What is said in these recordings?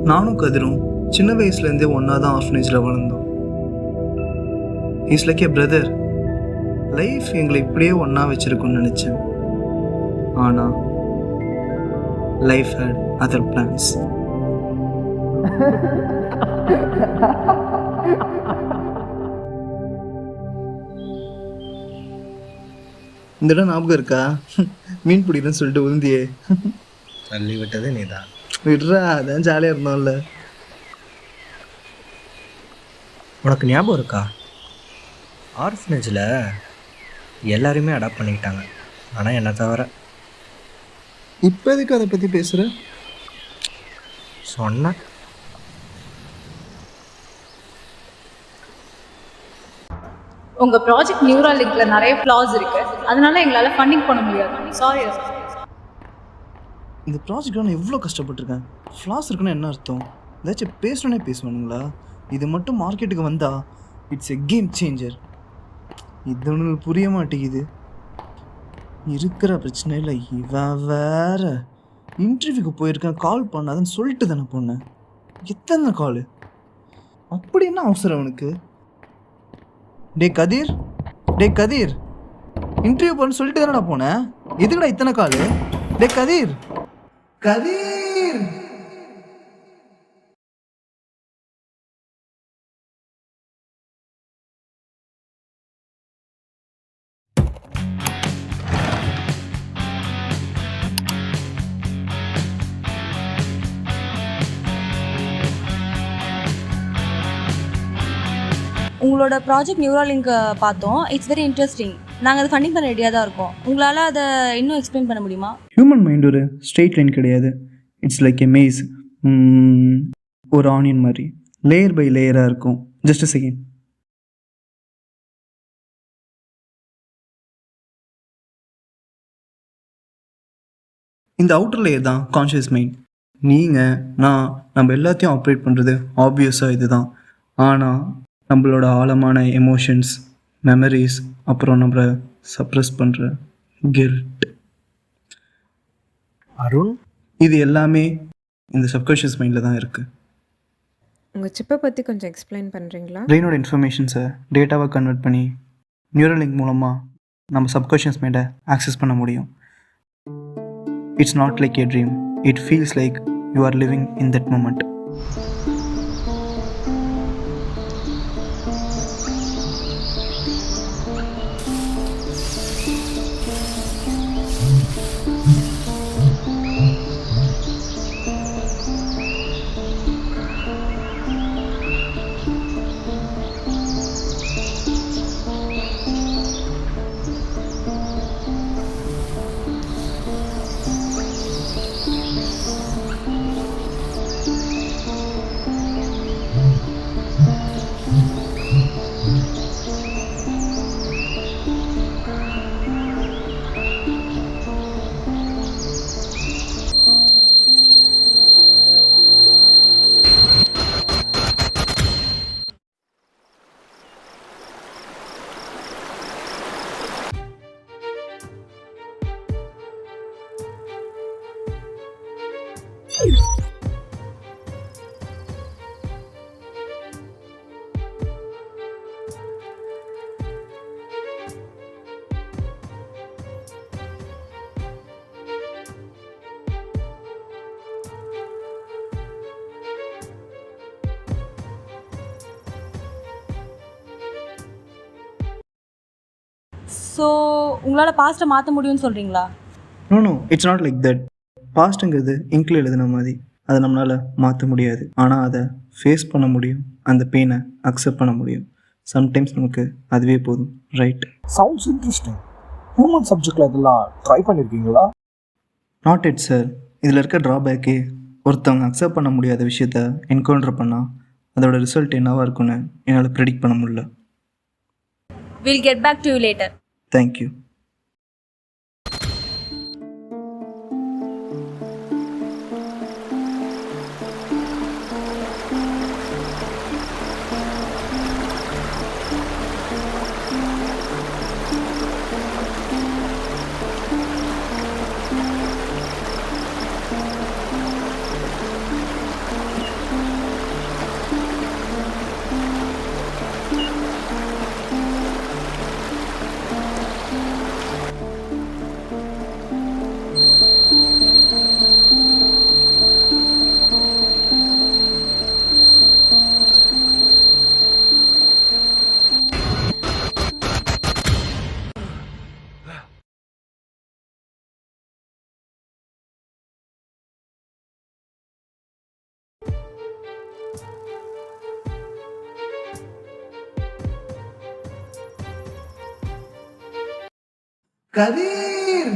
நானும் கதிரும் சின்ன வயசுலேருந்தே ஒன்றா தான் ஆர்ஃபனேஜில் வளர்ந்தோம். Is like A brother. Life எங்களை இப்படியே ஒன்றா வச்சிருக்குன்னு நினச்சேன். ஆனால் லைஃப் ஹேட் அதர் பிளான்ஸ். இந்த இடம் ஞாபகம் இருக்கா? மீன் பிடிக்கிறேன்னு சொல்லிட்டு உந்தியே தள்ளி விட்டது நீதான். விடுறா, அதான் ஜாலியாக இருந்தோம்ல. உனக்கு ஞாபகம் இருக்கா? ஆர்ஃபனேஜில் எல்லாருமே அடாப்ட் பண்ணிக்கிட்டாங்க, ஆனால் என்னை தவிர. இப்போ எதுக்கு அதை பற்றி பேசுகிற? சொன்னேன். உங்கள் ப்ராஜெக்ட் நியூராலிங்க்ல நிறைய ஃப்ளாஸ் இருக்கு, அதனால எங்களால் ஃபண்டிங் பண்ண முடியாது. சாரி. இந்த ப்ராஜெக்ட் நான் எவ்வளோ கஷ்டப்பட்டிருக்கேன். ஃப்ளாஸ் இருக்குன்னா என்ன அர்த்தம்? ஏதாச்சும் பேசணுன்னே பேசுவானுங்களா? இது மட்டும் மார்க்கெட்டுக்கு வந்தா இட்ஸ் எ கேம் சேஞ்சர். இது ஒன்று புரிய மாட்டேங்குது. இருக்கிற பிரச்சனையில் இவன் வேற இன்டர்வியூக்கு போயிருக்கேன், கால் பண்ணாதுன்னு சொல்லிட்டு தானே போனேன். எத்தனை கால்? அப்படி என்ன அவசரம் அவனுக்கு? டே கதிர், இன்டர்வியூ பண்ணு சொல்லிட்டு தானடா போனேன். எதுக்குடா இத்தனை கால்? டே கதிர். உங்களோட ப்ராஜெக்ட் நியூராலிங்க் பார்த்தோம். It's very interesting. நாங்கள் அதை ஃபண்டிங் பண்ண ரெடியாக தான் இருக்கோம். உங்களால் அதை இன்னும் எக்ஸ்பிளைன் பண்ண முடியுமா? ஹியூமன் மைண்ட் ஒரு ஸ்ட்ரெயிட் லைன் கிடையாது. It's like a maze. ஒரு ஆனியன் மாதிரி லேயர் பை லேயராக இருக்கும். Just a second. இந்த அவுட்டர் லேயர் தான் கான்ஷியஸ் மைண்ட். நீங்கள் நம்ம எல்லாத்தையும் ஆப்ரேட் பண்ணுறது ஆப்வியஸாக இது தான். ஆனால் நம்மளோட ஆழமான எமோஷன்ஸ், மெமரிஸ், அப்புறம் நம்மளை சப்ரெஸ் பண்ணுற கில்ட், அருண், இது எல்லாமே இந்த சப்கான்ஷியஸ் மைண்டில் தான் இருக்குது. உங்கள் சிப்பை பற்றி கொஞ்சம் எக்ஸ்பிளைன் பண்ணுறீங்களா? பிரெயினோட இன்ஃபர்மேஷன்ஸை டேட்டாவாக கன்வெர்ட் பண்ணி நியூரலிங்க் மூலமாக நம்ம சப்கான்ஷியஸ் மைண்டை ஆக்சஸ் பண்ண முடியும். It's not like a dream. It feels like you are living in that moment. So உங்களால் பாஸ்ட்டை மாற்ற முடியும்னு சொல்கிறீங்களா? No, it's not like that. பாஸ்ட்டுங்கிறது இங்கில் எழுதுன மாதிரி. அதை நம்மளால் மாற்ற முடியாது. ஆனால் அதை ஃபேஸ் பண்ண முடியும். அந்த பெயினை அக்செப்ட் பண்ண முடியும். சம்டைம்ஸ் நமக்கு அதுவே போதும். ரைட்? Sounds interesting. ஹியூமன் சப்ஜெக்டில் இதெல்லாம் ட்ரை பண்ணியிருக்கீங்களா? Not it sir. இதில் இருக்க ட்ராபேக்கே ஒருத்தவங்க அக்செப்ட் பண்ண முடியாத விஷயத்த என்கவுண்டர் பண்ணால் அதோட ரிசல்ட் என்னவாக இருக்குன்னு என்னால் ப்ரெடிக்ட் பண்ண முடியல. We'll get back to you later. Thank you. கதிர்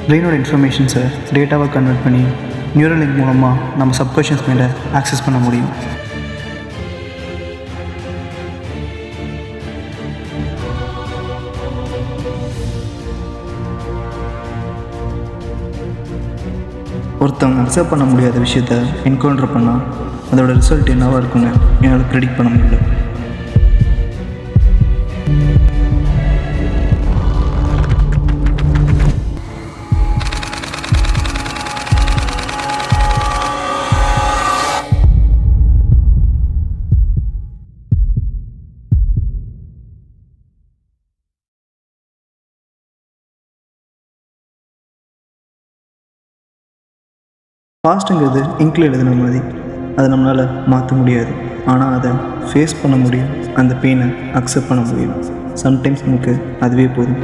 பிரெயினோட இன்ஃபர்மேஷன்ஸை டேட்டாவை கன்வெர்ட் பண்ணி நியூரல் லிங்க் மூலமாக நம்ம சப்கான்ஷியஸ் மைண்டை ஆக்சஸ் பண்ண முடியும். ஒருத்தவங்க அக்செப்ட் பண்ண முடியாத விஷயத்த என்கவுண்டர் பண்ணால் அதோட ரிசல்ட் என்னவாக இருக்குன்னு என்னால் ப்ரெடிக்ட் பண்ண முடியல. பாஸ்ட்டுங்கிறது இங்கில் எழுதுன மாதிரி அதை நம்மளால் மாற்ற முடியாது. ஆனால் அதை ஃபேஸ் பண்ண முடியும், அந்த பெயினை அக்செப்ட் பண்ண முடியும். சம்டைம்ஸ் நமக்கு அதுவே போதும்.